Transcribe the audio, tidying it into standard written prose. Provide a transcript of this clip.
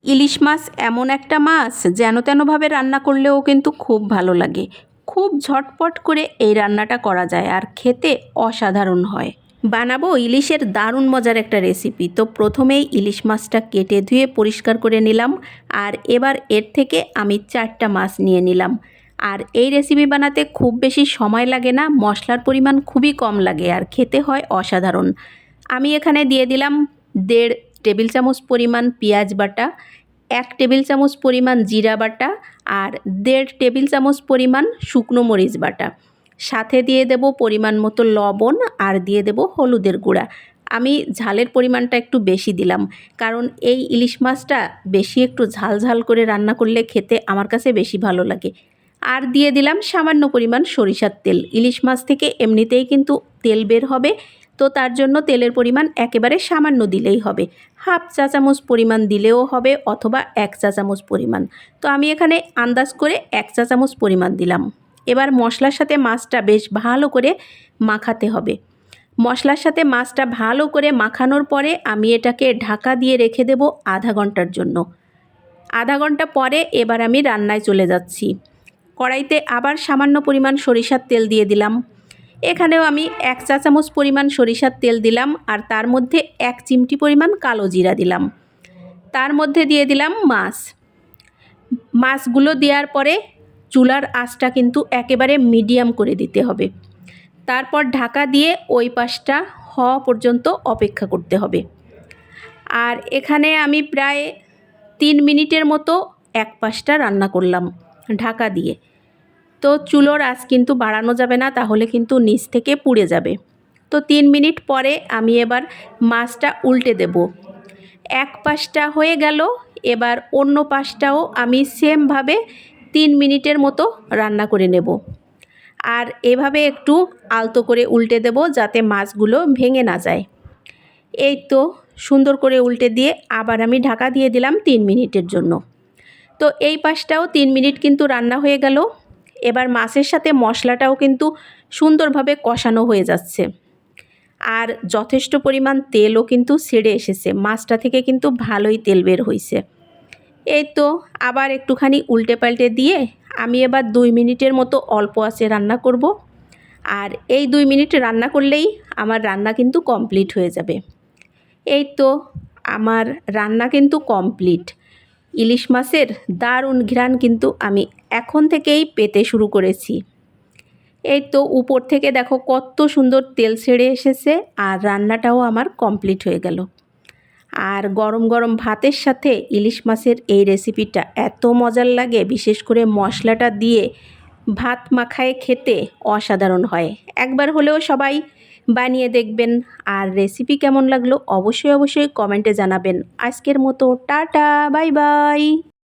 ইলিশ মাছ এমন একটা মাছ যেন তেনভাবে রান্না করলেও কিন্তু খুব ভালো লাগে। খুব ঝটপট করে এই রান্নাটা করা যায় আর খেতে অসাধারণ হয়। বানাবো ইলিশের দারুণ মজার একটা রেসিপি। তো প্রথমেই ইলিশ মাছটা কেটে ধুয়ে পরিষ্কার করে নিলাম। আর এবার এর থেকে আমি 4টা মাছ নিয়ে নিলাম। আর এই রেসিপি বানাতে খুব বেশি সময় লাগে না, মশলার পরিমাণ খুবই কম লাগে আর খেতে হয় অসাধারণ। আমি এখানে দিয়ে দিলাম 1.5 টেবিল চামচ পরিমাণ পেঁয়াজ বাটা, 1 টেবিল চামচ পরিমাণ জিরা বাটা আর 1.5 টেবিল চামচ পরিমাণ শুকনো মরিচ বাটা। সাথে দিয়ে দেব পরিমাণ মতো লবণ আর দিয়ে দেব হলুদের গুঁড়া। আমি ঝালের পরিমাণটা একটু বেশি দিলাম, কারণ এই ইলিশ মাছটা বেশি একটু ঝাল ঝাল করে রান্না করলে খেতে আমার কাছে বেশি ভালো লাগে। আর দিয়ে দিলাম সামান্য পরিমাণ সরিষার তেল। ইলিশ মাছ থেকে এমনিতেই কিন্তু তেল বের হবে, তো তার জন্য তেলের পরিমাণ একেবারে সামান্য দিলেই হবে। হাফ চা চামচ পরিমাণ দিলেও হবে অথবা 1 চা চামচ পরিমাণ। তো আমি এখানে আন্দাজ করে 1 চা চামচ পরিমাণ দিলাম। এবার মশলার সাথে মাছটা বেশ ভালো করে মাখাতে হবে। মশলার সাথে মাছটা ভালো করে মাখানোর পরে আমি এটাকে ঢাকা দিয়ে রেখে দেব আধা ঘন্টার জন্য। আধা ঘন্টা পরে এবার আমি রান্নায় চলে যাচ্ছি। কড়াইতে আবার সামান্য পরিমাণ সরিষার তেল দিয়ে দিলাম। এখানেও আমি 1 চা চামচ পরিমাণ সরিষার তেল দিলাম আর তার মধ্যে 1 চিমটি পরিমাণ কালো জিরা দিলাম। তার মধ্যে দিয়ে দিলাম মাছগুলো দেওয়ার পরে চুলার আঁচটা কিন্তু একেবারে মিডিয়াম করে দিতে হবে। তারপর ঢাকা দিয়ে ওই পাশটা হওয়া পর্যন্ত অপেক্ষা করতে হবে। আর এখানে আমি প্রায় 3 মিনিটের মতো এক পাশটা রান্না করলাম ঢাকা দিয়ে। তো চুলোর আঁচ কিন্তু বাড়ানো যাবে না, তাহলে কিন্তু নিচ থেকে পুড়ে যাবে। তো 3 মিনিট পরে আমি এবার মাছটা উল্টে দেব। এক পাশটা হয়ে গেল, এবার অন্য পাশটাও আমি সেমভাবে 3 মিনিটের মতো রান্না করে নেব। আর এভাবে একটু আলতো করে উল্টে দেব যাতে মাছগুলো ভেঙে না যায়। এই তো সুন্দর করে উল্টে দিয়ে আবার আমি ঢাকা দিয়ে দিলাম 3 মিনিটের জন্য। তো এই পাশটাও 3 মিনিট কিন্তু রান্না হয়ে গেল। এবার মাছের সাথে মশলাটাও কিন্তু সুন্দরভাবে কষানো হয়ে যাচ্ছে আর যথেষ্ট পরিমাণ তেলও কিন্তু ছেড়ে এসেছে। মাছটা থেকে কিন্তু ভালোই তেল বের হয়েছে। এই তো আবার একটুখানি উল্টে পাল্টে দিয়ে আমি এবার 2 মিনিটের মতো অল্প আঁচে রান্না করব। আর এই 2 মিনিট রান্না করলেই আমার রান্না কিন্তু কমপ্লিট হয়ে যাবে। এই তো আমার রান্না কিন্তু কমপ্লিট। ইলিশ মাছের দারুণ ঘ্রাণ কিন্তু আমি এখন থেকেই পেতে শুরু করেছি। এই তো উপর থেকে দেখো কত সুন্দর তেল ছেড়ে এসেছে আর রান্নাটাও আমার কমপ্লিট হয়ে গেল। আর গরম গরম ভাতের সাথে ইলিশ মাছের এই রেসিপিটা এত মজার লাগে, বিশেষ করে মশলাটা দিয়ে ভাত মাখায় খেতে অসাধারণ হয়। একবার হলেও সবাই বানিয়ে দেখবেন। আর রেসিপি কেমন লাগলো অবশ্যই কমেন্টে জানাবেন। আজকের মতো টাটা, বাই বাই।